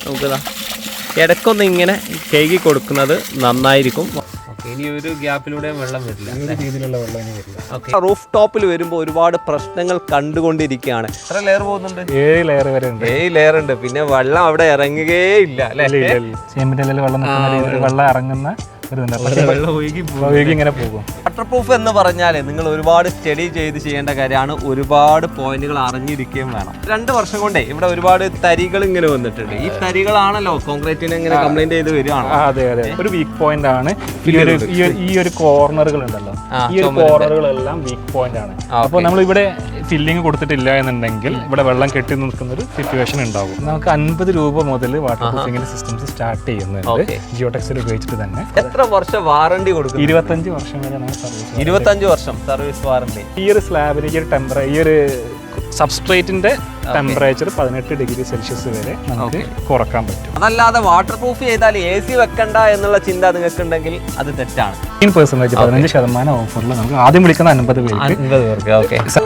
നമുക്ക് ഇടയ്ക്കൊന്ന് ഇങ്ങനെ കഴുകി കൊടുക്കുന്നത് നന്നായിരിക്കും. ഇനി ഒരു ഗ്യാപ്പിലൂടെ വെള്ളം വരില്ല, രീതിയിലുള്ള വെള്ളം ഇനി വരില്ല. റൂഫ് ടോപ്പിൽ വരുമ്പോൾ ഒരുപാട് പ്രശ്നങ്ങൾ കണ്ടുകൊണ്ടിരിക്കുകയാണ്. എത്ര ലെയർ പോകുന്നുണ്ട്? 7 ലെയർ വരെ ഉണ്ട്. 7 ലെയർ ഉണ്ട്. പിന്നെ വെള്ളം അവിടെ ഇറങ്ങുകയേ ഇല്ല അല്ലേ? ചേമ്പിന്റെ വെള്ളം ഇറങ്ങുന്ന ഇങ്ങനെ പോകും. വാട്ടർ പ്രൂഫ് എന്ന് പറഞ്ഞാൽ നിങ്ങൾ ഒരുപാട് സ്റ്റഡി ചെയ്യേണ്ട കാര്യമാണ്. ഒരുപാട് പോയിന്റുകൾ അറിഞ്ഞിരിക്കുകയും വേണം. 2 വർഷം കൊണ്ടേ ഇവിടെ ഒരുപാട് തരികൾ ഇങ്ങനെ വന്നിട്ടുണ്ട്. ഈ തരികളാണല്ലോ കോൺക്രീറ്റിന് ഇങ്ങനെ കംപ്ലൈന്റ് ചെയ്ത് വരികയാണ്. അതെ അതെ, ഒരു വീക്ക് പോയിന്റ് ആണ് ഈ ഒരു കോർണറുകൾ ഉണ്ടല്ലോ. ഈ ഒരു കോർണറുകളെല്ലാം വീക്ക് പോയിന്റ് ആണ്. അപ്പോൾ നമ്മൾ ഇവിടെ ഫില്ലിങ് കൊടുത്തിട്ടില്ല എന്നുണ്ടെങ്കിൽ ഇവിടെ വെള്ളം കെട്ടി നിൽക്കുന്ന ഒരു സിറ്റുവേഷൻ ഉണ്ടാവും. നമുക്ക് 50 രൂപ മുതൽ വാട്ടർ പ്രൂഫിംഗ് സിസ്റ്റംസ് സ്റ്റാർട്ട് ചെയ്യുന്നുണ്ട് ജിയോടെക്സിൽ ഉപയോഗിച്ചിട്ട് തന്നെ. എത്ര വർഷം വാറണ്ടി കൊടുക്കും? 25 വർഷം വരെ നമുക്ക് സർവീസ്. 25 വർഷം സർവീസ് വാറണ്ടി. ഈ ഒരു സ്ലാബിന് ഈ ഒരു സബ്സ്ട്രേറ്റിന്റെ ടെമ്പറേച്ചർ 18 ഡിഗ്രി സെൽഷ്യസ് വരെ നമുക്ക് കുറക്കാൻ പറ്റും. അതല്ലാതെ വാട്ടർ പ്രൂഫ് ചെയ്താൽ AC വെക്കണ്ട എന്നുള്ള ചിന്ത നിങ്ങൾക്ക് ഉണ്ടെങ്കിൽ അത് തെറ്റാണ്. 15% ഓഫറിൽ നമുക്ക് ആദ്യം വിളിക്കുന്ന 50 പേർക്ക്.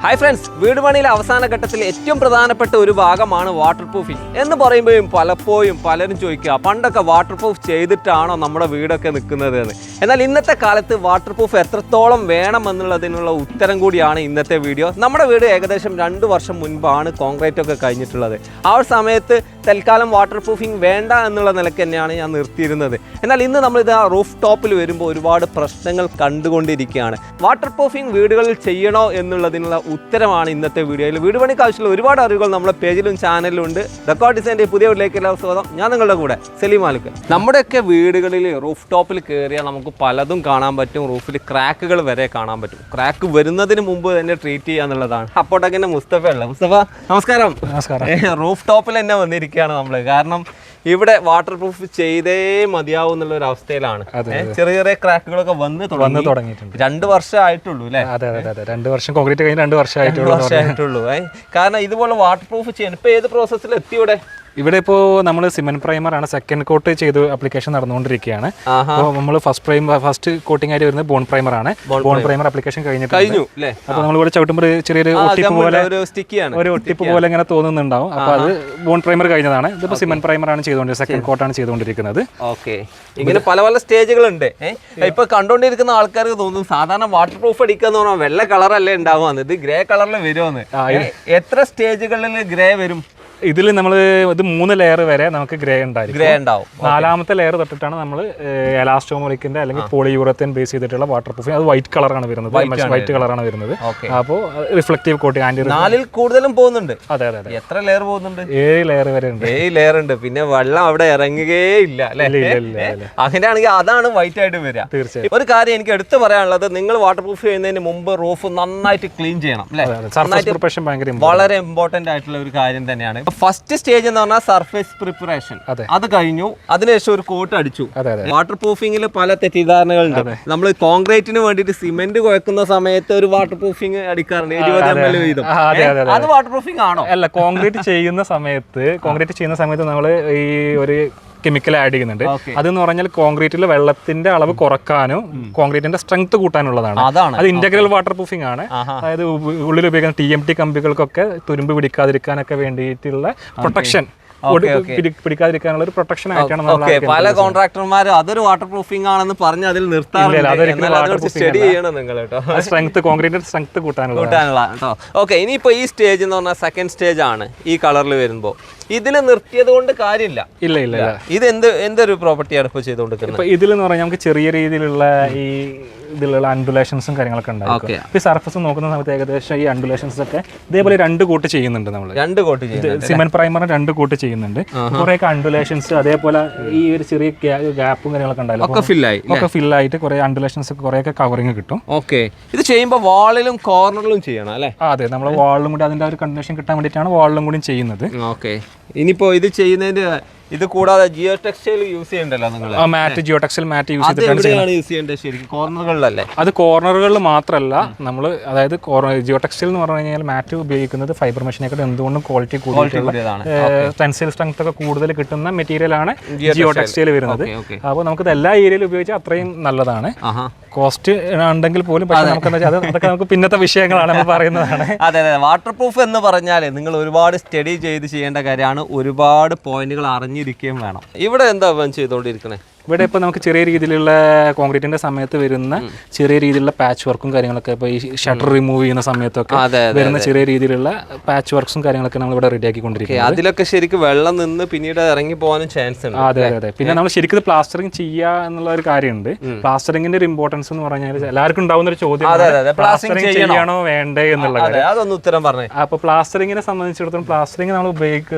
ഹായ് ഫ്രണ്ട്സ്, വീട് പണിയിലെ അവസാന ഘട്ടത്തിൽ ഏറ്റവും പ്രധാനപ്പെട്ട ഒരു ഭാഗമാണ് വാട്ടർ പ്രൂഫിംഗ് എന്ന് പറയുമ്പോഴും പലപ്പോഴും പലരും ചോദിക്കുക, പണ്ടൊക്കെ വാട്ടർ പ്രൂഫ് ചെയ്തിട്ടാണോ നമ്മുടെ വീടൊക്കെ നിൽക്കുന്നത് എന്ന്. എന്നാൽ ഇന്നത്തെ കാലത്ത് വാട്ടർ പ്രൂഫ് എത്രത്തോളം വേണം എന്നുള്ളതിനുള്ള ഉത്തരം കൂടിയാണ് ഇന്നത്തെ വീഡിയോ. നമ്മുടെ വീട് ഏകദേശം 2 വർഷം മുൻപാണ് കോൺക്രീറ്റ് ഒക്കെ കഴിഞ്ഞിട്ടുള്ളത്. ആ ഒരു സമയത്ത് തൽക്കാലം വാട്ടർ പ്രൂഫിംഗ് വേണ്ട എന്നുള്ള നിലയ്ക്ക് തന്നെയാണ് ഞാൻ നിർത്തിയിരുന്നത്. എന്നാൽ ഇന്ന് നമ്മളിത് റൂഫ് ടോപ്പിൽ വരുമ്പോൾ ഒരുപാട് പ്രശ്നങ്ങൾ കണ്ടുകൊണ്ടിരിക്കുകയാണ്. വാട്ടർ പ്രൂഫിംഗ് വീടുകളിൽ ചെയ്യണോ എന്നുള്ളതിനുള്ള ഉത്തരമാണ് ഇന്നത്തെ വീഡിയോയിൽ. വീട് പണിക്ക് ആവശ്യമുള്ള ഒരുപാട് അറിവുകൾ നമ്മുടെ പേജിലും ചാനലിലും ഉണ്ട്. റെക്കോർഡ് ഡിസൈൻ്റെ പുതിയ വീട്ടിലേക്ക് എല്ലാവരും സ്വാഗതം. ഞാൻ നിങ്ങളുടെ കൂടെ സലീം മാലിക്. നമ്മുടെയൊക്കെ വീടുകളിൽ റൂഫ് ടോപ്പിൽ കയറിയാൽ നമുക്ക് പലതും കാണാൻ പറ്റും. റൂഫിൽ ക്രാക്കുകൾ വരെ കാണാൻ പറ്റും. ക്രാക്ക് വരുന്നതിന് മുമ്പ് തന്നെ ട്രീറ്റ് ചെയ്യുക എന്നുള്ളതാണ്. അപ്പോട്ടൊക്കെ മുസ്തഫ ഉള്ളത്. മുസ്തഫ നമസ്കാരം. റൂഫ് ടോപ്പിൽ തന്നെ വന്നിരിക്കുകയാണ് നമ്മൾ. കാരണം ഇവിടെ വാട്ടർ പ്രൂഫ് ചെയ്തേ മതിയാവും എന്നുള്ള ഒരു അവസ്ഥയിലാണ്. ചെറിയ ചെറിയ ക്രാക്കുകളൊക്കെ വന്ന് തുടങ്ങിയിട്ടുണ്ട്. 2 വർഷം ആയിട്ടുള്ളൂ അല്ലേ? അതെ അതെ അതെ, 2 വർഷം കോൺക്രീറ്റ് കഴിഞ്ഞ് 2 വർഷമായിട്ടുള്ളൂ. കാരണം ഇതുപോലെ വാട്ടർ പ്രൂഫ് ചെയ്യാൻ ഇപ്പൊ ഏത് പ്രോസസ്സിൽ എത്തി ഇവിടെ ഇപ്പോൾ നമ്മൾ സിമെന്റ് പ്രൈമർ ആണ് സെക്കൻഡ് കോട്ട് ചെയ്ത് ആപ്ലിക്കേഷൻ നടന്നുകൊണ്ടിരിക്കുകയാണ്. അപ്പോൾ നമ്മൾ ഫസ്റ്റ് കോട്ടിംഗ് ആയിട്ട് വരുന്നത് ബോൺ പ്രൈമർ ആണ്. ബോൺ പ്രൈമർ ആപ്ലിക്കേഷൻ കഴിഞ്ഞു. അപ്പോൾ നമ്മൾ ഇവിടെ ചവിട്ടുമ്പോൾ ചെറിയൊരു ഒട്ടിപ്പ് പോലെ ഇങ്ങനെ തോന്നുന്നുണ്ടാവും. അപ്പോൾ അത് ബോൺ പ്രൈമർ കഴിഞ്ഞതാണ്. ഇതിപ്പോൾ സിമെന്റ് പ്രൈമർ ആണ് ചെയ്തുകൊണ്ടിരിക്കുന്നത്, സെക്കൻഡ് കോട്ടാണ് ചെയ്തുകൊണ്ടിരിക്കുന്നത്. ഓക്കെ, ഇങ്ങനെ പല പല സ്റ്റേജുകളുണ്ട്. ഇപ്പൊ കണ്ടുകൊണ്ടിരിക്കുന്ന ആൾക്കാർക്ക് തോന്നും സാധാരണ വാട്ടർ പ്രൂഫ് അടിക്കുക എന്ന് പറഞ്ഞാൽ വെള്ള കളറല്ലേ ഉണ്ടാവുക, ഇത് ഗ്രേ കളറിൽ വരുമെന്ന്. എത്ര സ്റ്റേജുകളിൽ ഗ്രേ വരും? ഇതിൽ നമ്മൾ 3 ലെയർ വരെ നമുക്ക് ഗ്രേ ഉണ്ടാവും. 4ാമത്തെ ലെയർ തൊട്ടിട്ടാണ് നമ്മൾ എലാസ്റ്റോമോളിക്കിന്റെ അല്ലെങ്കിൽ പോളിയൂറത്തേൻ ബേസ് ചെയ്തിട്ടുള്ള വാട്ടർ പ്രൂഫിംഗ്. അത് വൈറ്റ് കളറാണ് വരുന്നത്. അപ്പോൾ റിഫ്ലക്റ്റീവ് കോട്ടിംഗ് ആന്റി 4ൽ കൂടുതലും പോകുന്നുണ്ട്. അതെ അതെ. എത്ര ലെയർ പോകുന്നുണ്ട്? 7 ലെയർ വരെ ഉണ്ട്. 7 ലെയർ ഉണ്ട്. പിന്നെ വെള്ളം അവിടെ ഇറങ്ങുകയേ ഇല്ല അല്ലെ? അങ്ങനെയാണെങ്കിൽ അതാണ് വൈറ്റ് ആയിട്ട് വരിക. തീർച്ചയായും. ഒരു കാര്യം എനിക്ക് എടുത്തു പറയാനുള്ളത്, നിങ്ങൾ വാട്ടർ പ്രൂഫ് ചെയ്യുന്നതിന് മുമ്പ് റൂഫ് നന്നായിട്ട് ക്ലീൻ ചെയ്യണം. വളരെ ഇമ്പോർട്ടന്റ് ആയിട്ടുള്ള ഒരു കാര്യം തന്നെയാണ്. ഫസ്റ്റ് സ്റ്റേജ് എന്ന് പറഞ്ഞാൽ സർഫേസ് പ്രിപ്പറേഷൻ. അത് കഴിഞ്ഞു. അതിനുശേഷം ഒരു കോട്ട് അടിച്ചു. വാട്ടർ പ്രൂഫിംഗിൽ പല തെറ്റിദ്ധാരണകളുണ്ട്. നമ്മൾ കോൺക്രീറ്റിന് വേണ്ടിയിട്ട് സിമെന്റ് കുഴക്കുന്ന സമയത്ത് ഒരു വാട്ടർ പ്രൂഫിംഗ് അടിക്കാറുണ്ട് 20 ml വീതം. അത് വാട്ടർ പ്രൂഫിംഗ് ആണോ? അല്ല, കോൺക്രീറ്റ് ചെയ്യുന്ന സമയത്ത് നമ്മൾ ഈ ഒരു കെമിക്കൽ ആഡ് ചെയ്യുന്നുണ്ട്. അതെന്ന് പറഞ്ഞാൽ കോൺക്രീറ്റിൽ വെള്ളത്തിന്റെ അളവ് കുറക്കാനും കോൺക്രീറ്റിന്റെ സ്ട്രെങ്ത് കൂട്ടാനുള്ളതാണ്. അത് ഇന്റഗ്രൽ വാട്ടർ പ്രൂഫിംഗ് ആണ്. അതായത് ഉള്ളിൽ ഉപയോഗിക്കുന്ന TMT കമ്പികൾക്കൊക്കെ തുരുമ്പ് പിടിക്കാതിരിക്കാനൊക്കെ വേണ്ടിയിട്ടുള്ള പ്രൊട്ടക്ഷൻ, പിടിക്കാതിരിക്കാനുള്ള ഒരു പ്രൊട്ടക്ഷൻ ആയിട്ടാണ്. പല കോൺട്രാക്ടർമാരും അതൊരു വാട്ടർ പ്രൂഫിംഗ് ആണെന്ന് പറഞ്ഞ് അതിൽ നിർത്താറുണ്ട്. സ്റ്റഡി ചെയ്യണം നിങ്ങൾ കേട്ടോ. കോൺക്രീറ്റ് സ്ട്രെങ്ത് കൂട്ടാനുള്ള കേട്ടോ. ഓക്കെ, ഇനിയിപ്പോ ഈ സ്റ്റേജ് എന്ന് പറഞ്ഞാൽ സെക്കൻഡ് സ്റ്റേജ് ആണ്. ഈ കളറിൽ വരുമ്പോ ഇതിൽ നിർത്തിയത് കൊണ്ട് കാര്യമില്ല. ഇല്ല. ഇത് എന്തൊരു പ്രോപ്പർട്ടിയാണ് ഇപ്പോൾ ചെയ്തുകൊണ്ടിരിക്കുന്നത്? ഇതിൽ എന്ന് പറഞ്ഞാൽ നമുക്ക് ചെറിയ രീതിയിലുള്ള ഈ ഇതിലുള്ള അണ്ടുലേഷൻസും കാര്യങ്ങളൊക്കെ ഉണ്ടായിരിക്കും. ഈ സർഫസ് നോക്കുന്ന സമയത്ത് ഏകദേശം ഈ അണ്ടുലേഷൻസ് ഒക്കെ ഇതേപോലെ 2 കോട്ട് ചെയ്യുന്നുണ്ട്. നമ്മൾ 2 കോട്ട് സിമെന്റ് പ്രൈമറിന് 2 കോട്ട് ചെയ്യുന്നുണ്ട്. കുറെയൊക്കെ അണ്ടുലേഷൻസ്, അതേപോലെ ഈ ഒരു ചെറിയ ഗ്യാപ്പും കാര്യങ്ങളൊക്കെ ഉണ്ടായാലും ഒക്കെ ഫില്ലായിട്ട് കുറെ അണ്ടുലേഷൻസ് കുറെയൊക്കെ കവറിങ് കിട്ടും. ഓക്കെ, ഇത് ചെയ്യുമ്പോൾ വാളിലും കോർണറിലും ചെയ്യണം അല്ലേ? അതെ, നമ്മൾ വാളിലും കൂടി അതിന്റെ ഒരു കണ്ടീഷൻ കിട്ടാൻ വേണ്ടിയിട്ടാണ് വാളിലും കൂടി ചെയ്യുന്നത്. ഓക്കെ, ഇനിയിപ്പോ ഇത് ചെയ്യുന്നതിന്റെ ഇത് കൂടാതെ ജിയോ ടെക്സ്റ്റൈൽ യൂസ് ചെയ്യണ്ടല്ലോ നിങ്ങൾ? മാറ്റ് ജിയോ ടെക്സ്റ്റൈൽ മാറ്റ് യൂസ് ചെയ്തിട്ടാണ് യൂസ് ചെയ്യേണ്ടത് ശരിക്കും? കോർണറുകളിലല്ലേ? അത് കോർണറുകളിൽ മാത്രമല്ല, നമ്മൾ അതായത് ജിയോ ടെക്സ്റ്റൈൽ എന്ന് പറഞ്ഞു കഴിഞ്ഞാൽ മാറ്റ് ഉപയോഗിക്കുന്നത് ഫൈബർ മെഷീനേക്കാൾ എന്തുകൊണ്ടും ക്വാളിറ്റി കൂടുതലാണ്, ടെൻസൈൽ സ്ട്രെങ്ത് ഒക്കെ കൂടുതൽ കിട്ടുന്ന മെറ്റീരിയൽ ആണ് ജിയോ ടെക്സ്റ്റൈൽ വരുന്നത്. അപ്പോൾ നമുക്കിത് എല്ലാ ഏരിയയിലും ഉപയോഗിച്ചാൽ അത്രയും നല്ലതാണ്. കോസ്റ്റ് ഉണ്ടെങ്കിൽ പോലും പക്ഷേ നമുക്ക് എന്താ വെച്ചാൽ അതൊക്കെ നമുക്ക് പിന്നത്തെ വിഷയങ്ങളാണ് നമ്മൾ പറയുന്നതാണ്. അതെ, വാട്ടർ പ്രൂഫ് എന്ന് പറഞ്ഞാൽ നിങ്ങൾ ഒരുപാട് സ്റ്റഡി ചെയ്യേണ്ട കാര്യമാണ്, ഒരുപാട് പോയിന്റുകൾ അറിഞ്ഞിരിക്കുകയും വേണം. ഇവിടെ എന്താ ചെയ്തുകൊണ്ടിരിക്കണേ? ഇവിടെ ഇപ്പോൾ നമുക്ക് ചെറിയ രീതിയിലുള്ള കോൺക്രീറ്റിന്റെ സമയത്ത് വരുന്ന ചെറിയ രീതിയിലുള്ള പാച്ച് വർക്കും കാര്യങ്ങളൊക്കെ, ഇപ്പോൾ ഈ ഷട്ടർ റിമൂവ് ചെയ്യുന്ന സമയത്തൊക്കെ വരുന്ന ചെറിയ രീതിയിലുള്ള പാച്ച് വർക്ക്സും കാര്യങ്ങളൊക്കെ നമ്മൾ ഇവിടെ റെഡി ആക്കിക്കൊണ്ടിരിക്കുന്നത്. അതിലൊക്കെ ശരിക്കും വെള്ളം നിന്ന് പിന്നീട് ഇറങ്ങി പോകാനും ചാൻസ് ഉണ്ട്. അതെ അതെ അതെ. പിന്നെ നമ്മൾ ശരിക്കും പ്ലാസ്റ്ററിങ് ചെയ്യുക എന്നുള്ള ഒരു കാര്യമുണ്ട്. പ്ലാസ്റ്ററിങ്ങിന്റെ ഒരു ഇമ്പോർട്ടൻസ് എന്ന് പറഞ്ഞാൽ എല്ലാവർക്കും ഉണ്ടാവുന്ന ഒരു ചോദ്യം, പ്ലാസ്റ്ററിങ് ചെയ്യണോ വേണ്ടേ എന്നുള്ള കാര്യം. അതൊന്ന് ഉത്തരം പറഞ്ഞു. അപ്പോൾ പ്ലാസ്റ്ററിങ്ങിനെ സംബന്ധിച്ചിടത്തോളം പ്ലാസ്റ്ററിങ് നമ്മൾ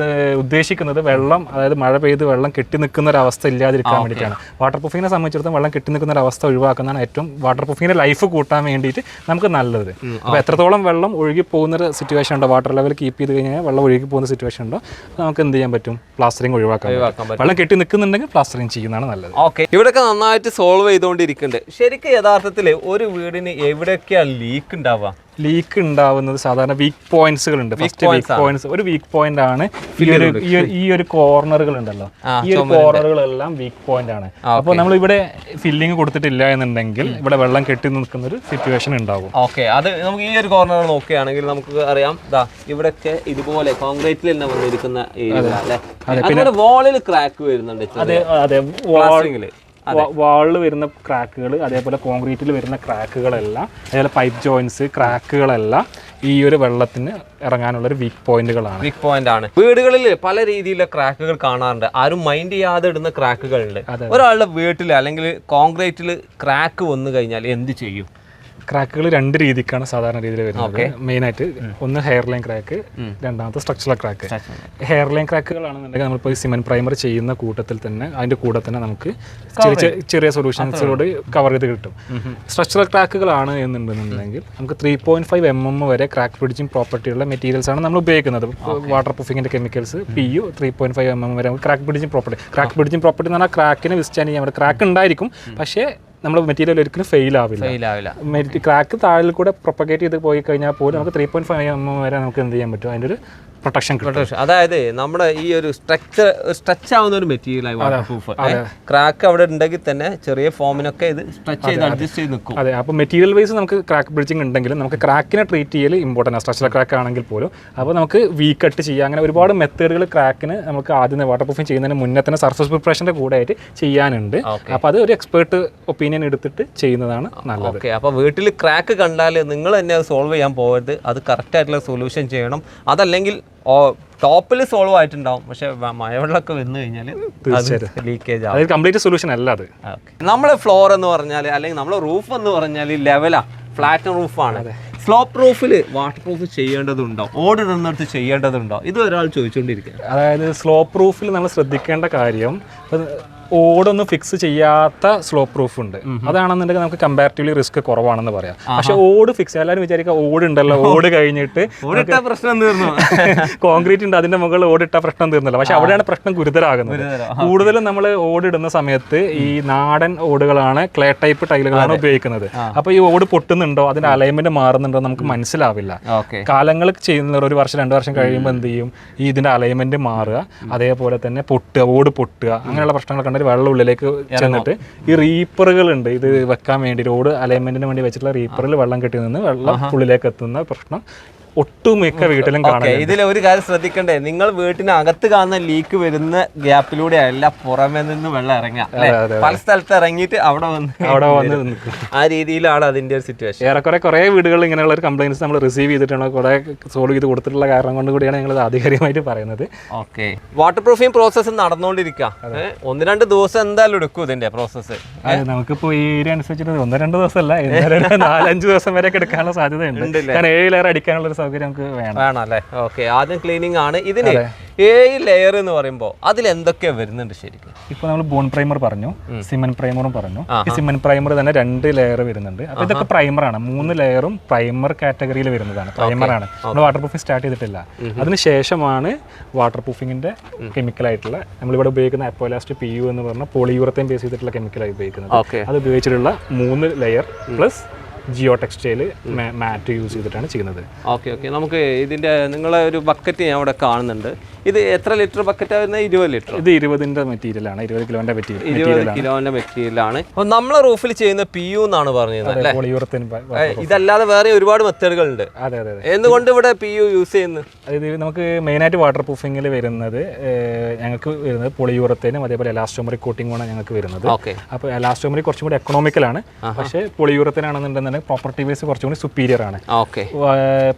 ഉദ്ദേശിക്കുന്നത് വെള്ളം, അതായത് മഴ പെയ്ത് വെള്ളം കെട്ടി നിൽക്കുന്ന ഒരു അവസ്ഥ ഇല്ലാതിരിക്കാൻ വേണ്ടിയിട്ടാണ്. വാട്ടർ പ്രൂഫിങ്ങിനെ സംബന്ധിച്ചിടത്തോളം വെള്ളം കെട്ടി നിൽക്കുന്ന ഒരു അവസ്ഥ ഒഴിവാക്കുന്നതാണ് ഏറ്റവും വാട്ടർ പ്രൂഫിങ്ങിന്റെ ലൈഫ് കൂട്ടാൻ വേണ്ടിയിട്ട് നമുക്ക് നല്ലത്. അപ്പോൾ എത്രത്തോളം വെള്ളം ഒഴുകി പോകുന്ന ഒരു സിറ്റുവേഷൻ ഉണ്ടോ, വാട്ടർ ലെവൽ കീപ്പ് ചെയ്ത് കഴിഞ്ഞാൽ വെള്ളം ഒഴുകി പോകുന്ന സിറ്റുവേഷൻ ഉണ്ടോ, നമുക്ക് എന്ത് ചെയ്യാൻ പറ്റും? പ്ലാസ്റ്ററിങ് ഒഴിവാക്കാൻ പറ്റും. വെള്ളം കെട്ടി നിൽക്കുന്നുണ്ടെങ്കിൽ പ്ലാസ്റ്ററിങ് ചെയ്യുന്നതാണ് നല്ലത്. ഓക്കെ, ഇവിടെയൊക്കെ നന്നായിട്ട് സോൾവ് ചെയ്തുകൊണ്ടിരിക്കുന്നുണ്ട്. ശരിക്കും യഥാർത്ഥത്തിൽ ഒരു വീടിന് എവിടെയൊക്കെയാണ് ലീക്ക് ഉണ്ടാവുക? ലീക്ക് ഉണ്ടാവുന്നത് സാധാരണ വീക്ക് പോയിന്റ്സുകൾ ഉണ്ട്. ഫസ്റ്റ് വീക്ക് പോയിന്റ്സ്, ഒരു വീക്ക് പോയിന്റ് ആണ് ഈ ഒരു കോർണറുകൾ ഉണ്ടല്ലോ, ഈ ഒരു കോർണറുകളെല്ലാം വീക്ക് പോയിന്റ് ആണ്. അപ്പോൾ നമ്മൾ ഇവിടെ ഫില്ലിങ് കൊടുത്തിട്ടില്ല എന്നുണ്ടെങ്കിൽ ഇവിടെ വെള്ളം കെട്ടി നിൽക്കുന്ന ഒരു സിറ്റുവേഷൻ ഉണ്ടാവും. ഓക്കെ, അത് നമുക്ക് ഈ ഒരു കോർണർ നോക്കുകയാണെങ്കിൽ നമുക്ക് അറിയാം, ഇവിടെയൊക്കെ ഇതുപോലെ കോൺക്രീറ്റിൽ തന്നെ വന്നിരിക്കുന്ന ഏരിയ അല്ലേ. പിന്നെ വാളിൽ ക്രാക്ക് വരുന്നുണ്ട്. അതെ അതെ, വാളിൽ വരുന്ന ക്രാക്കുകൾ, അതേപോലെ കോൺക്രീറ്റിൽ വരുന്ന ക്രാക്കുകളെല്ലാം, അതേപോലെ പൈപ്പ് ജോയിൻസ് ക്രാക്കുകളെല്ലാം ഈ ഒരു വെള്ളത്തിന് ഇറങ്ങാനുള്ള ഒരു വീക്ക് പോയിന്റുകളാണ്. വീക്ക് പോയിന്റ് ആണ്. വീടുകളിൽ പല രീതിയിലുള്ള ക്രാക്കുകൾ കാണാറുണ്ട്. ആരും മൈൻഡ് ചെയ്യാതെ ഇടുന്ന ക്രാക്കുകളുണ്ട്. ഒരാളുടെ വീട്ടിൽ അല്ലെങ്കിൽ കോൺക്രീറ്റിൽ ക്രാക്ക് വന്നു കഴിഞ്ഞാൽ എന്ത് ചെയ്യും? ക്രാക്കുകൾ രണ്ട് രീതിക്കാണ് സാധാരണ രീതിയിൽ വരുന്നത്. മെയിനായിട്ട് ഒന്ന് ഹെയർ ലൈൻ ക്രാക്ക്, രണ്ടാമത്തെ സ്ട്രക്ചറൽ ക്രാക്ക്. ഹെയർ ലൈൻ ക്രാക്കുകളാണെന്നുണ്ടെങ്കിൽ നമ്മളിപ്പോൾ ഈ സിമെന്റ് പ്രൈമർ ചെയ്യുന്ന കൂട്ടത്തിൽ തന്നെ അതിൻ്റെ കൂടെ തന്നെ നമുക്ക് ചെറിയ സൊല്യൂഷൻസിലൂടെ കവർ ചെയ്ത് കിട്ടും. സ്ട്രക്ചറൽ ക്രാക്കുകളാണ് എന്നുണ്ടെന്നുണ്ടെങ്കിൽ നമുക്ക് 3.5 mm വരെ ക്രാക്ക് പിടിച്ചിങ് പ്രോപ്പർട്ടിയുള്ള മെറ്റീരിയൽസ് ആണ് നമ്മൾ ഉപയോഗിക്കുന്നത്. വാട്ടർ പ്രൂഫിങ്ങിൻ്റെ കെമിക്കൽസ് PU 3.5 mm വരെ ക്രാക്ക് പിടിച്ചിങ് പ്രോപ്പർട്ടി. ക്രാക്ക് പിടിച്ചിങ് പ്രോപ്പർട്ടി എന്ന് പറഞ്ഞാൽ ക്രാക്കിനെ വിസ്റ്റാൻഡ് ചെയ്യാൻ പറ്റും. ക്രാക്ക് ഉണ്ടായിരിക്കും, പക്ഷേ നമ്മൾ മെറ്റീരിയൽ ഒരിക്കലും ഫെയിൽ ആവില്ല. ക്രാക്ക് താഴിൽ കൂടെ പ്രൊപ്പഗേറ്റ് ചെയ്ത് പോയി കഴിഞ്ഞാൽ പോലും നമുക്ക് 3.5 mm വരെ നമുക്ക് എന്ത് ചെയ്യാൻ പറ്റും, അതിൻ്റെ ഒരു പ്രൊട്ടക്ഷൻ കിട്ടും. അതായത് നമ്മുടെ ഈ ഒരു സ്ട്രെച്ച് ആവുന്ന ഒരു മെറ്റീരിയലായി വാട്ടർ പ്രൂഫ്. ക്രാക്ക് അവിടെ ഉണ്ടെങ്കിൽ തന്നെ ചെറിയ ഫോമിനൊക്കെ ഇത് സ്ട്രെച്ച് ചെയ്ത് അഡ്ജസ്റ്റ് ചെയ്ത് നിൽക്കും. അതെ, അപ്പോൾ മെറ്റീരിയൽ വൈസ് നമുക്ക് ക്രാക്ക് ബ്രിഡ്ജിങ് ഉണ്ടെങ്കിലും നമുക്ക് ക്രാക്കിനെ ട്രീറ്റ് ചെയ്യൽ ഇമ്പോർട്ടൻ്റ് ആണ്, സ്ട്രക്ചറൽ ക്രാക്ക് ആണെങ്കിൽ പോലും. അപ്പോൾ നമുക്ക് വീക്ക് കട്ട് ചെയ്യാം, അങ്ങനെ ഒരുപാട് മെത്തേഡുകൾ ക്രാക്കിന് നമുക്ക് ആദ്യം വാട്ടർ പ്രൂഫിങ് ചെയ്യുന്നതിന് മുന്നേ തന്നെ സർഫസ് പ്രിപ്പറേഷൻ്റെ കൂടെ ആയിട്ട് ചെയ്യാനുണ്ട്. അപ്പോൾ അത് ഒരു എക്സ്പേർട്ട് ഒപ്പീനിയൻ എടുത്തിട്ട് ചെയ്യുന്നതാണ് നല്ലത്. ഓക്കെ, അപ്പോൾ വീട്ടിൽ ക്രാക്ക് കണ്ടാൽ നിങ്ങൾ തന്നെ അത് സോൾവ് ചെയ്യാൻ പോകരുത്, അത് കറക്റ്റ് ആയിട്ടുള്ള സൊല്യൂഷൻ ചെയ്യണം. അതല്ലെങ്കിൽ ടോപ്പിൽ സോൾവ് ആയിട്ടുണ്ടാവും, പക്ഷെ മഴവെള്ളമൊക്കെ വന്നു കഴിഞ്ഞാൽ ലീക്കേജ് ആവും. കംപ്ലീറ്റ് സൊല്യൂഷൻ അല്ല അത്. നമ്മളെ ഫ്ലോർ എന്ന് പറഞ്ഞാൽ അല്ലെങ്കിൽ നമ്മളെ റൂഫ് എന്ന് പറഞ്ഞാൽ ലെവലാണ്, ഫ്ലാറ്റ് റൂഫാണ്. സ്ലോപ്പ് റൂഫിൽ വാട്ടർ പ്രൂഫ് ചെയ്യേണ്ടതുണ്ടോ, ഓടിടുന്നിടത്ത് ചെയ്യേണ്ടതുണ്ടോ? ഇത് ഒരാൾ ചോദിച്ചുകൊണ്ടിരിക്കുക. അതായത് സ്ലോപ്പ് റൂഫിൽ നമ്മൾ ശ്രദ്ധിക്കേണ്ട കാര്യം, ഓടൊന്നും ഫിക്സ് ചെയ്യാത്ത സ്ലോപ്പ് പ്രൂഫ് ഉണ്ട്. അതാണെന്നുണ്ടെങ്കിൽ നമുക്ക് കമ്പാരിറ്റീവ്ലി റിസ്ക് കുറവാണെന്ന് പറയാം. പക്ഷെ ഓട് ഫിക്സ്, എല്ലാവരും വിചാരിക്കുക ഓടുണ്ടല്ലോ, ഓട് കഴിഞ്ഞിട്ട് പ്രശ്നം തീർന്നു, കോൺക്രീറ്റ് ഉണ്ട് അതിന്റെ മുകളിൽ ഓടിട്ട പ്രശ്നം തീർന്നല്ലോ. പക്ഷെ അവിടെയാണ് പ്രശ്നം ഗുരുതരാകുന്നത്. കൂടുതലും നമ്മൾ ഓടിടുന്ന സമയത്ത് ഈ നാടൻ ഓടുകളാണ്, ക്ലേ ടൈപ്പ് ടൈലുകളാണ് ഉപയോഗിക്കുന്നത്. അപ്പൊ ഈ ഓട് പൊട്ടുന്നുണ്ടോ, അതിന്റെ അലൈൻമെന്റ് മാറുന്നുണ്ടോ നമുക്ക് മനസ്സിലാവില്ല. കാലങ്ങൾ ചെയ്യുന്ന 1 വർഷം 2 വർഷം കഴിയുമ്പോൾ എന്ത് ചെയ്യും, ഈ ഇതിന്റെ അലൈൻമെന്റ് മാറുക, അതേപോലെ തന്നെ പൊട്ടുക, ഓട് പൊട്ടുക, അങ്ങനെയുള്ള പ്രശ്നങ്ങൾ കണ്ടിട്ട് വെള്ളം ഉള്ളിലേക്ക് ചെന്നിട്ട് ഈ റീപ്പറുകൾ ഉണ്ട്, ഇത് വെക്കാൻ വേണ്ടി റോഡ് അലൈൻമെന്റിന് വേണ്ടി വെച്ചിട്ടുള്ള റീപ്പറിൽ വെള്ളം കെട്ടി നിന്ന് വെള്ളം ഉള്ളിലേക്ക് എത്തുന്ന പ്രശ്നം ഒട്ടുമിക്ക വീട്ടിലും കാണാം. ഇതിൽ ഒരു കാര്യം ശ്രദ്ധിക്കണ്ടേ, നിങ്ങൾ വീട്ടിന് അകത്ത് കാണുന്ന ലീക്ക് വരുന്ന ഗ്യാപ്പിലൂടെ അല്ല പുറമെ നിന്ന് വെള്ളം ഇറങ്ങുക. പല സ്ഥലത്ത് ഇറങ്ങിയിട്ട് അവിടെ വന്ന് നിൽക്കും. ആ രീതിയിലാണ് അതിന്റെ ഒരു സിറ്റുവേഷൻ. കുറെ വീടുകളിൽ ഇങ്ങനെയുള്ള ഒരു കംപ്ലൈൻറ്റ്സ് നമ്മൾ റിസീവ് ചെയ്തിട്ടുണ്ട്, കുറെ സോൾവ് ചെയ്ത് കൊടുത്തിട്ടുള്ള കാരണം കൊണ്ട് കൂടിയാണ് ഞങ്ങൾ ആധികാരികമായിട്ട് പറയുന്നത്. ഓക്കെ, വാട്ടർ പ്രൂഫിംഗ് പ്രോസസ്സ് നടന്നുകൊണ്ടിരിക്കുക. 1-2 ദിവസം എന്തായാലും എടുക്കും ഇതിന്റെ പ്രോസസ്സ്. നമുക്കിപ്പോൾ ഈ ഏരിയ അനുസരിച്ചിട്ട് 1-2 ദിവസമല്ല, 4-5 ദിവസം വരെ എടുക്കാനുള്ള സാധ്യതയുണ്ട്. കാരണം 7 ലെയർ അടിക്കാനുള്ള സൗകര്യം നമുക്ക് വേണം അല്ലേ? ഓക്കെ, ആദ്യം ക്ലീനിങ് ആണ്. ഇതിന് 7 ലെയർ എന്ന് പറയുമ്പോൾ അതിൽ എന്തൊക്കെ വരുന്നുണ്ട് ശരിക്കും? ഇപ്പോൾ നമ്മൾ ബോൺ പ്രൈമർ പറഞ്ഞു, സിമെന്റ് പ്രൈമറും പറഞ്ഞു. ഈ സിമെന്റ് പ്രൈമർ തന്നെ 2 ലെയർ വരുന്നുണ്ട്. അപ്പോൾ ഇതൊക്കെ പ്രൈമറാണ്. 3 ലെയറും പ്രൈമർ കാറ്റഗറിയിൽ വരുന്നതാണ്. പ്രൈമറാണ്, നമ്മൾ വാട്ടർ പ്രൂഫിംഗ് സ്റ്റാർട്ട് ചെയ്തിട്ടില്ല. അതിനുശേഷമാണ് വാട്ടർ പ്രൂഫിങ്ങിന്റെ കെമിക്കലായിട്ടുള്ള നമ്മളിവിടെ ഉപയോഗിക്കുന്ന അപ്പോലാസ്റ്റ് PU എന്ന് പറഞ്ഞ പോളിയൂറത്തേൻ ബേസ് ചെയ്തിട്ടുള്ള കെമിക്കലായി ഉപയോഗിക്കുന്നത്. അത് ഉപയോഗിച്ചിട്ടുള്ള 3 ലെയർ പ്ലസ് ജിയോ ടെക്സ്റ്റൈൽ മാറ്റ് യൂസ് ചെയ്തിട്ടാണ് ചെയ്യുന്നത്. ഓക്കെ ഓക്കെ, നമുക്ക് ഇതിന്റെ നിങ്ങളെ ഒരു ബക്കറ്റ് ഞാൻ ഇവിടെ കാണുന്നുണ്ട്. ഇത് എത്ര ലിറ്റർ ബക്കറ്റാണ് വരുന്നത്? 20 ലിറ്റർ. ഇത് 20ന്റെ മെറ്റീരിയലാണ്, 20 കിലോന്റെ മെറ്റീരിയലാണ്. അപ്പോൾ നമ്മളെ റൂഫിൽ ചെയ്യുന്ന PU എന്നാണ് പറഞ്ഞത്. പോളിയൂറത്തേൻ. ഇതല്ലാതെ വേറെ ഒരുപാട് മെത്തേഡുകൾ ഉണ്ട്. അതെ അതെ. എന്തുകൊണ്ട് ഇവിടെ PU യൂസ് ചെയ്യുന്നത്? അതായത് നമുക്ക് മെയിനായിട്ട് വാട്ടർ പ്രൂഫിങ്ങിൽ വരുന്നത് ഞങ്ങൾക്ക് വരുന്നത് പോളിയൂറത്തേനും അതേപോലെ എലാസ്റ്റോമറിക് കോട്ടിങ്ങാണ് ഞങ്ങൾക്ക് വരുന്നത്. അപ്പോൾ എലാസ്റ്റോമറിക് കുറച്ചും കൂടി എക്കണോമിക്കലാണ്, പക്ഷേ പോളിയൂറത്തേൻ ആണെന്നുണ്ടെങ്കിൽ പ്രോപ്പർട്ടി വൈസ് കുറച്ചും കൂടി സുപ്പീരിയർ ആണ്.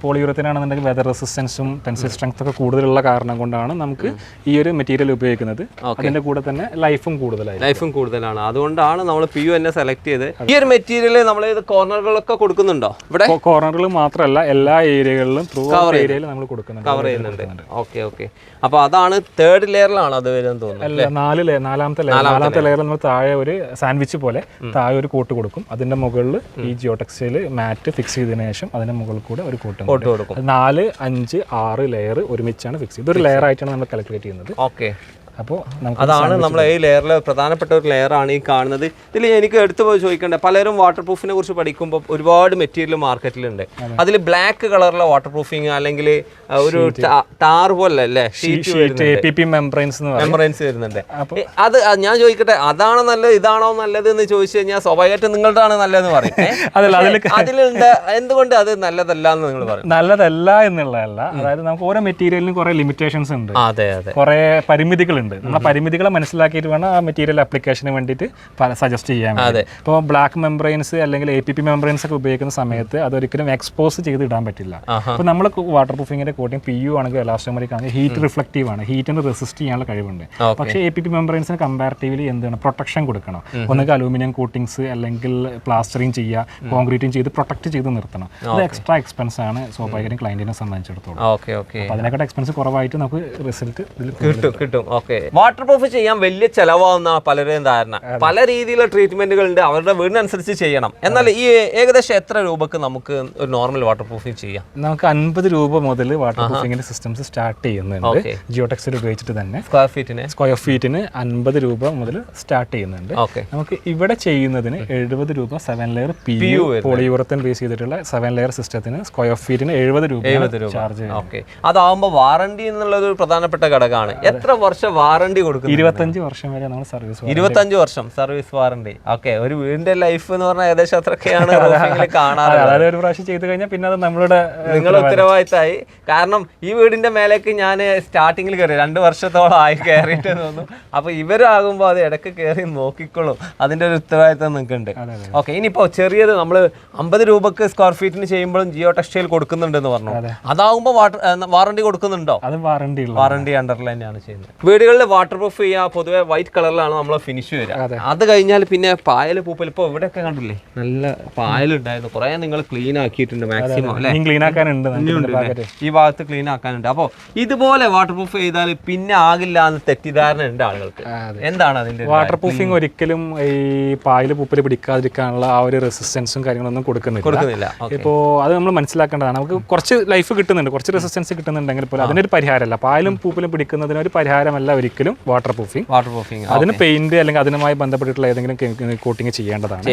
പോളിയൂറത്തേൻ ആണെന്നുണ്ടെങ്കിൽ വെതർ റെസിസ്റ്റൻസും ടെൻസൈൽ സ്ട്രെങ്ത് ഒക്കെ കൂടുതലുള്ള കാരണം കൊണ്ടാണ് നമുക്ക് ഈ ഒരു മെറ്റീരിയൽ ഉപയോഗിക്കുന്നത്. അതിന്റെ കൂടെ തന്നെ ലൈഫും കൂടുതലാണ്. അതുകൊണ്ടാണ് നമ്മൾ PU തന്നെ സെലക്ട് ചെയ്ത്. ഈ ഒരു മെറ്റീരിയൽ നമ്മൾ കോർണറുകളൊക്കെ കൊടുക്കുന്നുണ്ടോ? ഇവിടെ കോർണറുകൾ മാത്രമല്ല, എല്ലാ ഏരിയകളിലും ത്രൂ ഏരിയയിൽ നമ്മൾ കവർ ചെയ്യുന്നുണ്ട്. ഓക്കെ ഓക്കെ, അപ്പോൾ അതാണ് 3rd ലെയറിലാണ് അത് വരുന്നത് തോന്നുന്നു. നാലാമത്തെ ലെയറിൽ നമ്മൾ താഴെ ഒരു സാൻഡ്വിച്ച് പോലെ താഴെ ഒരു കോട്ട് കൊടുക്കും. അതിന്റെ മുകളിൽ ഈ ജിയോ ടെക്സ്റ്റൈൽ മാറ്റ് ഫിക്സ് ചെയ്തതിനു ശേഷം അതിന്റെ മുകളിൽ കൂടെ ഒരു കോട്ട് കൊടുക്കും. 4, 5, 6 ലെയർ ഒരുമിച്ചാണ് ഫിക്സ് ചെയ്ത്. ഇതൊരു ലെയർ ആയിട്ടാണ് നമ്മൾ കാൽക്കുലേറ്റ് ചെയ്യുന്നത്. ഓക്കെ, അപ്പോൾ അതാണ് നമ്മൾ ഈ ലെയറിൽ പ്രധാനപ്പെട്ട ഒരു ലെയറാണ് ഈ കാണുന്നത്. ഇതിൽ എനിക്ക് എടുത്തു പോയി ചോദിക്കേണ്ടത്, പലരും വാട്ടർ പ്രൂഫിനെ കുറിച്ച് പഠിക്കുമ്പോൾ ഒരുപാട് മെറ്റീരിയൽ മാർക്കറ്റിലുണ്ട്. അതിൽ ബ്ലാക്ക് കളറിലെ വാട്ടർ പ്രൂഫിങ് അല്ലെങ്കിൽ ഒരു ടാർ പോലെ അല്ലേ മെംബ്രെയിൻസ് വരുന്നുണ്ട്. അത് ഞാൻ ചോദിക്കട്ടെ, അതാണോ നല്ലത് ഇതാണോ നല്ലത് എന്ന് ചോദിച്ചു കഴിഞ്ഞാൽ സ്വാഭാവികമായിട്ട് നിങ്ങളുടെയാണ് നല്ലതെന്ന് പറയും. അതിലുണ്ട്, എന്തുകൊണ്ട് അത് നല്ലതല്ല എന്ന് നിങ്ങൾ പറയും? നല്ലതല്ല എന്നുള്ളതല്ല, അതായത് നമുക്ക് ഓരോ മെറ്റീരിയലിനും കുറെ ലിമിറ്റേഷൻസ് ഉണ്ട്, കുറെ പരിമിതികളുണ്ട്. നമ്മളെ പരിമിതികളെ മനസ്സിലാക്കിയിട്ട് വേണം ആ മെറ്റീരിയൽ ആപ്ലിക്കേഷന് വേണ്ടിയിട്ട് സജസ്റ്റ് ചെയ്യാൻ. ഇപ്പോൾ ബ്ലാക്ക് മെംബ്രെയിൻസ് അല്ലെങ്കിൽ APP മെംബ്രെയിൻസ് ഒക്കെ ഉപയോഗിക്കുന്ന സമയത്ത് അതൊരിക്കലും എക്സ്പോസ് ചെയ്ത് ഇടാൻ പറ്റില്ല. അപ്പോൾ നമ്മൾ വാട്ടർ പ്രൂഫിങ്ങിന്റെ കോട്ടിങ് PU ആണെങ്കിൽ എലാസ്റ്റോമറിക് ആണെങ്കിൽ ഹീറ്റ് റിഫ്ലക്റ്റീവ് ആണ്, ഹീറ്റിന് റെസിസ്റ്റ് ചെയ്യാനുള്ള കഴിവുണ്ട്. പക്ഷേ APP മെംബ്രെയിൻസിന് കമ്പാരിറ്റീവ്ലി എന്താണ് പ്രൊട്ടക്ഷൻ കൊടുക്കണം. ഒന്നുകിൽ അലൂമിനിയം കോട്ടിങ്സ് അല്ലെങ്കിൽ പ്ലാസ്റ്ററിങ് ചെയ്യുക, കോൺക്രീറ്റിംഗ് ചെയ്ത് പ്രൊട്ടക്ട് ചെയ്ത് നിർത്തണം. അത് എക്സ്ട്രാ എക്സ്പെൻസ് ആണ് സ്വാഭാവികമായിട്ടും ക്ലയന്റിനെ സംബന്ധിച്ചിടത്തോളം. അതിനെക്കാട്ട് എക്സ്പെൻസ് കുറവായിട്ട് നമുക്ക് റിസൾട്ട് കിട്ടും. വാട്ടർ പ്രൂഫ് ചെയ്യാൻ വലിയ ചെലവാകുന്ന പലരുടെയും ധാരണ. പല രീതിയിലുള്ള ട്രീറ്റ്മെന്റുകൾ ഉണ്ട്, അവരുടെ വീടിനനുസരിച്ച് ചെയ്യണം. എന്നാൽ ഈ ഏകദേശം എത്ര രൂപക്ക് നമുക്ക് ഒരു നോർമൽ വാട്ടർ പ്രൂഫിംഗ് ചെയ്യാം? നമുക്ക് 50 രൂപ മുതൽ വാട്ടർ പ്രൂഫിംഗിന്റെ സിസ്റ്റംസ് സ്റ്റാർട്ട് ചെയ്യുന്നുണ്ട്. ജിയോ ടെക്സ്റ്റൈൽ ഉപയോഗിച്ചിട്ട് തന്നെ സ്ക്വയർ ഫീറ്റിന് 50 രൂപ മുതൽ സ്റ്റാർട്ട് ചെയ്യുന്നുണ്ട്. നമുക്ക് ഇവിടെ ചെയ്യുന്നതിന് 70 രൂപ 7 ലെയർ PU പോളിയൂറത്തേൻ ബേസ് ചെയ്തിട്ടുള്ള 7 ലെയർ സിസ്റ്റത്തിന് സ്ക്വയർ ഫീറ്റിന് 70 രൂപ ചാർജ് ചെയ്യും. അതാവുമ്പോൾ വാറണ്ടി എന്നുള്ളത് ഒരു പ്രധാനപ്പെട്ട ഘടകമാണ്. എത്ര വർഷം വാറണ്ടി കൊടുക്കും? 25 വർഷം വരെ നമ്മൾ സർവീസ്. 25 വർഷം സർവീസ് വാറണ്ടി. ഓക്കെ, ഒരു വീടിന്റെ ലൈഫ് എന്ന് പറഞ്ഞാൽ ഏകദേശം അത്രയൊക്കെയാണ് കാണാറ്. അതായത് ഒരു പ്രാവശ്യം ചെയ്ത് കഴിഞ്ഞാൽ പിന്നെ അത് നിങ്ങളുടെ ഉത്തരവാദിത്തമായി. കാരണം ഈ വീടിന്റെ മേലേക്ക് ഞാൻ സ്റ്റാർട്ടിങ്ങിൽ കയറി 2 വർഷത്തോളം ആയി കയറിയിട്ട് തോന്നുന്നു. അപ്പൊ ഇവരാകുമ്പോൾ അത് ഇടയ്ക്ക് കയറി നോക്കിക്കോളും, അതിന്റെ ഒരു ഉത്തരവാദിത്തം നിൽക്കുന്നുണ്ട്. ഓക്കെ, ഇനിയിപ്പോ ചെറിയത് നമ്മൾ 50 രൂപക്ക് സ്ക്വയർ ഫീറ്റിന് ചെയ്യുമ്പോഴും ജിയോ ടെക്സ്റ്റൈൽ കൊടുക്കുന്നുണ്ടെന്ന് പറഞ്ഞു. അതാകുമ്പോൾ വാറണ്ടി കൊടുക്കുന്നുണ്ടോ? അത് വാറണ്ടി അണ്ടറിൽ തന്നെയാണ് ചെയ്യുന്നത്. വീടുകളിൽ വാട്ടർ പ്രൂഫ് ചെയ്യാൻ പൊതുവെ വൈറ്റ് കളറിലാണ് നമ്മൾ ഫിനിഷ് വരിക. അത് കഴിഞ്ഞാൽ പിന്നെ പായൽ പൂപ്പൽ ഇപ്പോൾ ഇവിടെയൊക്കെ കണ്ടില്ലേ, നല്ല പായലുണ്ടായിരുന്നു. കുറെ നിങ്ങൾ ക്ലീൻ ആക്കിയിട്ടുണ്ട് മാക്സിമം അല്ലേ? ക്ലീൻ ആക്കാനുണ്ട്, ഈ ഭാഗത്ത് ക്ലീൻ ആക്കാനുണ്ട്. അപ്പോൾ ഇതുപോലെ വാട്ടർ പ്രൂഫ് ചെയ്താൽ പിന്നെ ആകില്ല എന്ന് തെറ്റിദ്ധാരണ ഉണ്ട് ആളുകൾക്ക്. എന്താണ് അതിന്റെ? വാട്ടർ പ്രൂഫിംഗ് ഒരിക്കലും ഈ പായൽ പൂപ്പൽ പിടിക്കാതിരിക്കാനുള്ള ആ ഒരു റെസിസ്റ്റൻസും കാര്യങ്ങളൊന്നും കൊടുക്കുന്നില്ല. ഇപ്പോൾ അത് നമ്മൾ മനസ്സിലാക്കേണ്ടതാണ്. നമുക്ക് കുറച്ച് ലൈഫ് കിട്ടുന്നുണ്ട്, കുറച്ച് റെസിസ്റ്റൻസ് കിട്ടുന്നുണ്ടെങ്കിൽ പോലും അതിനൊരു പരിഹാരമല്ല. പായലും പൂപ്പലും പിടിക്കുന്നതിന് ഒരു പരിഹാരമല്ല ഒരിക്കലും വാട്ടർ പ്രൂഫിംഗ്. അതിന് പെയിന്റ് അല്ലെങ്കിൽ അതിനുമായി ബന്ധപ്പെട്ടിട്ടുള്ള ഏതെങ്കിലും കോട്ടിങ് ചെയ്യേണ്ടതാണ്.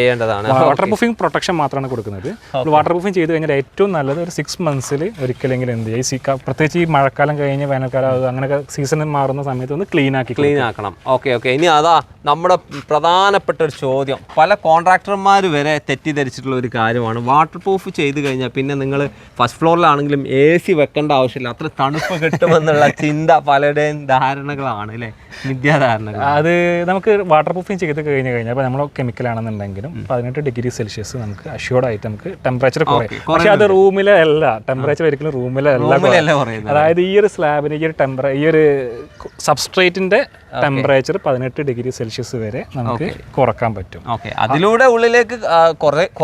വാട്ടർ പ്രൂഫിംഗ് പ്രൊട്ടക്ഷൻ മാത്രമാണ് കൊടുക്കുന്നത്. വാട്ടർ പ്രൂഫിംഗ് ചെയ്ത് കഴിഞ്ഞാൽ ഏറ്റവും നല്ലത് ഒരു 6 മന്ത്സിൽ ഒരിക്കലെങ്കിലും എന്ത് ചെയ്യുക, പ്രത്യേകിച്ച് ഈ മഴക്കാലം കഴിഞ്ഞ് വേനൽക്കാലം അങ്ങനെയൊക്കെ സീസൺ മാറുന്ന സമയത്ത് ഒന്ന് ക്ലീൻ ആക്കണം. ഓക്കെ, ഇനി അതാ നമ്മുടെ പ്രധാനപ്പെട്ട ഒരു ചോദ്യം. പല കോൺട്രാക്ടർമാർ വരെ തെറ്റിദ്ധരിച്ചിട്ടുള്ള ഒരു കാര്യമാണ്, വാട്ടർ പ്രൂഫ് ചെയ്ത് കഴിഞ്ഞാൽ പിന്നെ നിങ്ങൾ ഫസ്റ്റ് ഫ്ലോറിലാണെങ്കിലും AC വെക്കേണ്ട ആവശ്യമില്ല, അത്ര തണുപ്പ് കിട്ടുമെന്നുള്ള ചിന്ത പലരുടെയും ധാരണകളാണ്. എന്താണ് അല്ലേ മിഥ്യാധാരണ? അത് നമുക്ക് വാട്ടർ പ്രൂഫിങ് ചെയ്ത് കഴിഞ്ഞാൽ ഇപ്പോൾ നമ്മൾ കെമിക്കലാണെന്നുണ്ടെങ്കിലും 18 ഡിഗ്രി സെൽഷ്യസ് നമുക്ക് അഷ്യൂർഡ് ആയിട്ട് നമുക്ക് ടെമ്പറേച്ചർ കുറയും. പക്ഷേ അത് റൂമിലെ അല്ല, ടെമ്പറേച്ചർ ഒരിക്കലും റൂമിലെ അല്ല. അതായത് ഈ ഒരു സ്ലാബിന് ഈ ഒരു സബ്സ്ട്രേറ്റിന്റെ ടെമ്പറേച്ചർ 18 ഡിഗ്രി സെൽഷ്യസ് വരെ നമുക്ക് കുറക്കാൻ പറ്റും. അതിലൂടെ ഉള്ളിലേക്ക്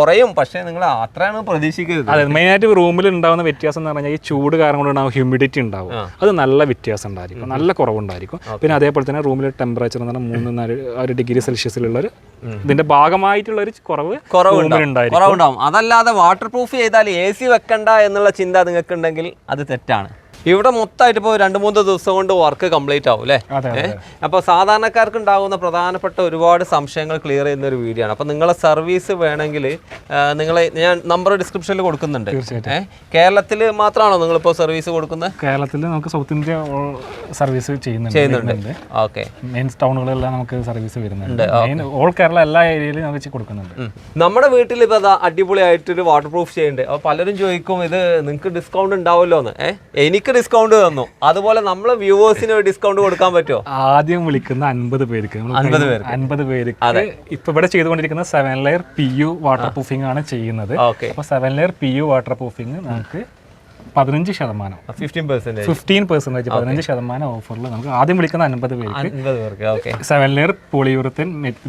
കുറയും, പക്ഷേ നിങ്ങൾ അത്രയാണ് പ്രതീക്ഷിക്കുന്നത്. അതെ, മെയിനായിട്ട് റൂമിൽ ഉണ്ടാകുന്ന വ്യത്യാസം എന്ന് പറഞ്ഞാൽ ഈ ചൂട് കാരണം കൊണ്ടുണ്ടാകും ഹ്യൂമിഡിറ്റി ഉണ്ടാവും, അത് നല്ല വ്യത്യാസം ഉണ്ടായിരിക്കും, നല്ല കുറവുണ്ടായിരിക്കും. പിന്നെ അതേപോലെ തന്നെ റൂമിലെ ടെമ്പറേച്ചർ എന്ന് പറഞ്ഞാൽ 3-4 ഡിഗ്രി സെൽഷ്യസിലുള്ള ഒരു ഇതിന്റെ ഭാഗമായിട്ടുള്ള ഒരു കുറവുണ്ടാവും. അതല്ലാതെ വാട്ടർ പ്രൂഫ് ചെയ്താൽ AC വെക്കണ്ട എന്നുള്ള ചിന്ത നിങ്ങൾക്ക് ഉണ്ടെങ്കിൽ അത് തെറ്റാണ്. ഇവിടെ മൊത്തമായിട്ട് ഇപ്പോൾ 2-3 ദിവസം കൊണ്ട് വർക്ക് കംപ്ലീറ്റ് ആവും അല്ലേ? അപ്പോൾ സാധാരണക്കാർക്ക് ഉണ്ടാകുന്ന പ്രധാനപ്പെട്ട ഒരുപാട് സംശയങ്ങൾ ക്ലിയർ ചെയ്യുന്ന ഒരു വീഡിയോ ആണ്. അപ്പോൾ നിങ്ങളെ സർവീസ് വേണമെങ്കിൽ ഞാൻ നമ്പർ ഡിസ്ക്രിപ്ഷനിൽ കൊടുക്കുന്നുണ്ട്. കേരളത്തിൽ മാത്രമാണോ നിങ്ങളിപ്പോൾ സർവീസ് കൊടുക്കുന്നത്? കേരളത്തിൽ നമുക്ക് സൗത്ത് ഇന്ത്യ സർവീസ് ചെയ്യുന്നുണ്ട്. ഓക്കെ, മെയിൻ ടൗണുകളെല്ലാം നമുക്ക് സർവീസ് വരുന്നുണ്ട്. ഓൾ കേരള എല്ലാ ഏരിയയിലും നമുക്ക് കൊടുക്കുന്നുണ്ട്. നമ്മുടെ വീട്ടിൽ ഇപ്പോൾ അതാ അടിപൊളിയായിട്ടൊരു വാട്ടർ പ്രൂഫ് ചെയ്യുന്നുണ്ട്. അപ്പോൾ പലരും ചോദിക്കും ഇത് നിങ്ങൾക്ക് ഡിസ്കൗണ്ട് ഉണ്ടാവുമല്ലോ എന്ന്. എനിക്ക് ഡിസ്കൗണ്ട് തന്നു, അതുപോലെ നമ്മളെ വ്യൂവേഴ്സിന് ഡിസ്കൗണ്ട് കൊടുക്കാൻ പറ്റുമോ? ആദ്യം വിളിക്കുന്ന 50 പേർക്ക് ഇപ്പൊ ഇവിടെ ചെയ്തുകൊണ്ടിരിക്കുന്ന 7 ലെയർ PU വാട്ടർ പ്രൂഫിംഗ് ആണ് ചെയ്യുന്നത്. അപ്പൊ 7 ലെയർ PU വാട്ടർ പ്രൂഫിംഗ് നമുക്ക് 15% 15% ഓഫറിൽ നമുക്ക് ആദ്യം വിളിക്കുന്ന 50 പേർക്ക് 7 ലെയർ പോളിയൂറത്തിൻ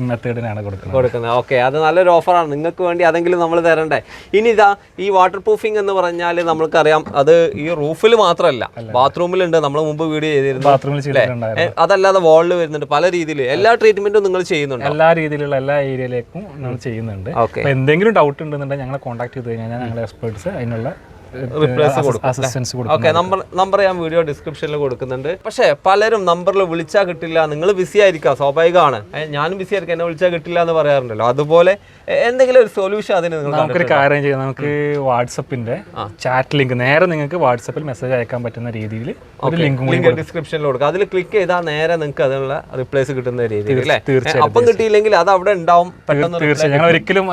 മെത്തേഡിനാണ് കൊടുക്കുന്നത്. ഓക്കെ, അത് നല്ലൊരു ഓഫറാണ്. നിങ്ങൾക്ക് വേണ്ടി അതെങ്കിലും നമ്മൾ തരണ്ടേ? ഇനി ഇതാ ഈ വാട്ടർ പ്രൂഫിംഗ് എന്ന് പറഞ്ഞാൽ നമ്മൾക്കറിയാം അത് ഈ റൂഫിൽ മാത്രമല്ല, ബാത്റൂമിലുണ്ട്. നമ്മൾ മുമ്പ് വീഡിയോ ചെയ്തിരുന്നു, ബാത്റൂമിൽ ചെയ്തിട്ടുണ്ടായിരുന്നു. അതല്ലാതെ വാളിൽ വരുന്നുണ്ട്. പല രീതിയിൽ എല്ലാ ട്രീറ്റ്മെന്റും നിങ്ങൾ ചെയ്യുന്നുണ്ട്? എല്ലാ രീതിയിലുള്ള എല്ലാ ഏരിയയിലേക്കും നമ്മൾ ചെയ്യുന്നുണ്ട്. എന്തെങ്കിലും ഡൗട്ട് ഉണ്ടെന്നുണ്ടെങ്കിൽ ഞങ്ങളെ കോൺടാക്ട് ചെയ്ത് കഴിഞ്ഞാൽ ഞങ്ങളുടെ എക്സ്പേർട്സ് അതിനുള്ള അസിസ്റ്റൻസ് കൊടുക്കും. നമ്പർ ഞാൻ വീഡിയോ ഡിസ്ക്രിപ്ഷനിൽ കൊടുക്കുന്നുണ്ട്. പക്ഷേ പലരും നമ്പറിൽ വിളിച്ചാൽ കിട്ടില്ല, നിങ്ങൾ ബിസി ആയിരിക്കാം, സ്വാഭാവികമാണ്. ഞാനും ബിസി ആയിരിക്കും, എന്നെ വിളിച്ചാൽ കിട്ടില്ല എന്ന് പറയാറുണ്ടല്ലോ. അതുപോലെ എന്തെങ്കിലും ഒരു സൊല്യൂഷൻ അതിന് നമുക്കൊരു കാര്യം ചെയ്യാം. നമുക്ക് വാട്സപ്പിന്റെ ചാറ്റ് ലിങ്ക് നേരെ നിങ്ങൾക്ക് വാട്സപ്പിൽ മെസ്സേജ് അയക്കാൻ പറ്റുന്ന രീതിയിൽ ഒരു ലിങ്ക് ഡിസ്ക്രിപ്ഷനിൽ കൊടുക്കുക. അതിൽ ക്ലിക്ക് ചെയ്താൽ നേരെ നിങ്ങൾക്ക് അതിനുള്ള റിപ്ലൈസ് കിട്ടുന്ന രീതിയിൽ അല്ലേ? അപ്പം കിട്ടിയില്ലെങ്കിൽ അത് അവിടെ ഉണ്ടാവും. തീർച്ചയായും ഞങ്ങൾ ഒരിക്കലും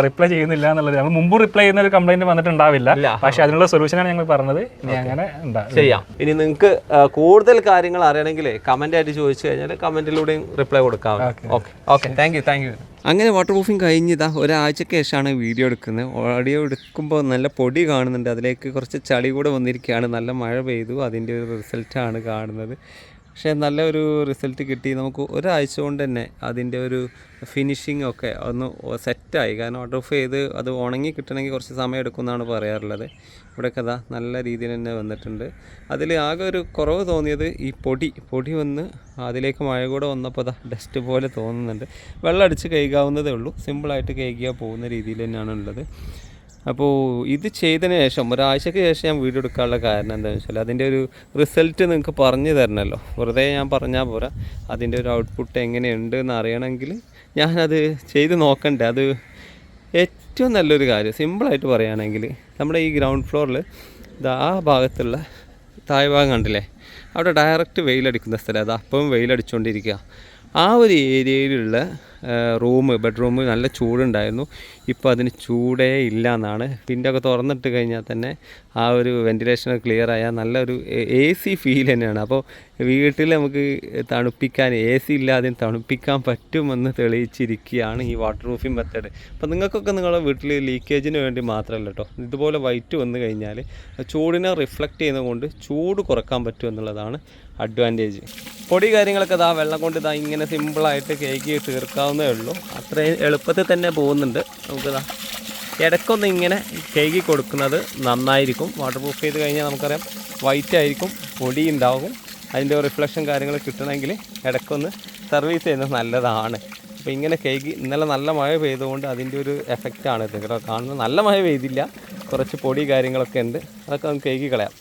റിപ്ലൈ ചെയ്യുന്നില്ല എന്നുള്ളത്, ഞങ്ങൾ മുമ്പ് റിപ്ലൈ ചെയ്യുന്ന ഒരു കംപ്ലൈന്റ് വന്നിട്ടുണ്ടാവില്ല. പക്ഷേ അതിനുള്ള സൊല്യൂഷനാണ് ഞങ്ങൾ പറഞ്ഞത്, ഇനി അങ്ങനെ ചെയ്യാം. ഇനി നിങ്ങൾക്ക് കൂടുതൽ കാര്യങ്ങൾ അറിയണമെങ്കിൽ കമന്റ് ആയിട്ട് ചോദിച്ചു കഴിഞ്ഞാൽ കമന്റിലൂടെയും റിപ്ലൈ കൊടുക്കാം. Okay, thank you. അങ്ങനെ വാട്ടർ പ്രൂഫിങ് കഴിഞ്ഞതാ ഒരാഴ്ചയ്ക്ക് ശേഷമാണ് വീഡിയോ എടുക്കുന്നത്. ഓഡിയോ എടുക്കുമ്പോൾ നല്ല പൊടി കാണുന്നുണ്ട്, അതിലേക്ക് കുറച്ച് ചളി കൂടെ വന്നിരിക്കുകയാണ്. നല്ല മഴ പെയ്തു, അതിൻ്റെ ഒരു റിസൾട്ടാണ് കാണുന്നത്. പക്ഷേ നല്ലൊരു റിസൾട്ട് കിട്ടി. നമുക്ക് ഒരാഴ്ച കൊണ്ട് തന്നെ അതിൻ്റെ ഒരു ഫിനിഷിംഗ് ഒക്കെ ഒന്ന് സെറ്റായി. കാരണം വാട്ടർ പ്രൂഫ് ചെയ്ത് അത് ഉണങ്ങി കിട്ടണമെങ്കിൽ കുറച്ച് സമയം എടുക്കുമെന്നാണ് പറയാറുള്ളത്. ഇവിടെയൊക്കെ അതാ നല്ല രീതിയിൽ തന്നെ വന്നിട്ടുണ്ട്. അതിൽ ആകെ ഒരു കുറവ് തോന്നിയത് ഈ പൊടി വന്ന് അതിലേക്ക് മഴ കൂടെ വന്നപ്പോൾ അതാ ഡസ്റ്റ് പോലെ തോന്നുന്നുണ്ട്. വെള്ളം അടിച്ച് കഴുകാവുന്നതേ ഉള്ളൂ, സിമ്പിളായിട്ട് കഴുകിയാൽ പോകുന്ന രീതിയിൽ തന്നെയാണ് ഉള്ളത്. അപ്പോൾ ഇത് ചെയ്തതിന് ശേഷം ഒരാഴ്ചയ്ക്ക് ശേഷം ഞാൻ വീഡിയോ എടുക്കാനുള്ള കാരണം എന്താണെന്ന് വെച്ചാൽ അതിൻ്റെ ഒരു റിസൾട്ട് നിങ്ങൾക്ക് പറഞ്ഞു തരണമല്ലോ. വെറുതെ ഞാൻ പറഞ്ഞാൽ പോരാ, അതിൻ്റെ ഒരു ഔട്ട്പുട്ട് എങ്ങനെയുണ്ട് എന്ന് അറിയണമെങ്കിൽ ഞാനത് ചെയ്ത് നോക്കണ്ടേ. അത് ഏറ്റവും നല്ലൊരു കാര്യം സിമ്പിളായിട്ട് പറയുകയാണെങ്കിൽ നമ്മുടെ ഈ ഗ്രൗണ്ട് ഫ്ലോറിൽ ആ ഭാഗത്തുള്ള താഴെ ഭാഗം കണ്ടില്ലേ, അവിടെ ഡയറക്റ്റ് വെയിലടിക്കുന്ന സ്ഥലം, അത് അപ്പവും വെയിലടിച്ചുകൊണ്ടിരിക്കുക. ആ ഒരു ഏരിയയിലുള്ള ബെഡ്റൂം നല്ല ചൂടുണ്ടായിരുന്നു. ഇപ്പോൾ അതിന് ചൂടേ ഇല്ല എന്നാണ്. വിൻഡൊക്കെ തുറന്നിട്ട് കഴിഞ്ഞാൽ തന്നെ ആ ഒരു വെൻറ്റിലേഷൻ ക്ലിയർ ആയാൽ നല്ലൊരു AC ഫീൽ തന്നെയാണ്. അപ്പോൾ വീട്ടിൽ നമുക്ക് തണുപ്പിക്കാൻ AC ഇല്ലാതെയും തണുപ്പിക്കാൻ പറ്റുമെന്ന് തെളിയിച്ചിരിക്കുകയാണ് ഈ വാട്ടർ പ്രൂഫിംഗ് മെത്തേഡ്. അപ്പോൾ നിങ്ങൾക്കൊക്കെ നിങ്ങളുടെ വീട്ടിൽ ലീക്കേജിന് വേണ്ടി മാത്രമല്ല കേട്ടോ, ഇതുപോലെ വൈറ്റ് വന്നു കഴിഞ്ഞാൽ ചൂടിനെ റിഫ്ലക്റ്റ് ചെയ്യുന്നതുകൊണ്ട് ചൂട് കുറക്കാൻ പറ്റും എന്നുള്ളതാണ് അഡ്വാൻറ്റേജ്. പൊടി കാര്യങ്ങളൊക്കെ വെള്ളം കൊണ്ട് ഇങ്ങനെ സിമ്പിളായിട്ട് കേക്ക് തീർക്കാവുന്നതേ ഉള്ളൂ. അത്രയും എളുപ്പത്തിൽ തന്നെ പോകുന്നുണ്ട്. നമുക്കിതാ ഇടയ്ക്കൊന്ന് ഇങ്ങനെ കേക്ക് കൊടുക്കുന്നത് നന്നായിരിക്കും. വാട്ടർ പ്രൂഫ് ചെയ്ത് കഴിഞ്ഞാൽ നമുക്കറിയാം വൈറ്റ് ആയിരിക്കും, പൊടി ഉണ്ടാകും. അതിൻ്റെ റിഫ്ലക്ഷൻ കാര്യങ്ങൾ കിട്ടണമെങ്കിൽ ഇടയ്ക്കൊന്ന് സർവീസ് ചെയ്യുന്നത് നല്ലതാണ്. അപ്പോൾ ഇങ്ങനെ കേക്ക് ഇന്നലെ നല്ല മഴ പെയ്തുകൊണ്ട് അതിൻ്റെ ഒരു എഫക്റ്റാണ് ഇത് കാണുന്നത്. നല്ല മഴ പെയ്തില്ല, കുറച്ച് പൊടി കാര്യങ്ങളൊക്കെ ഉണ്ട്, അതൊക്കെ നമുക്ക് കേക്ക് കളയാം.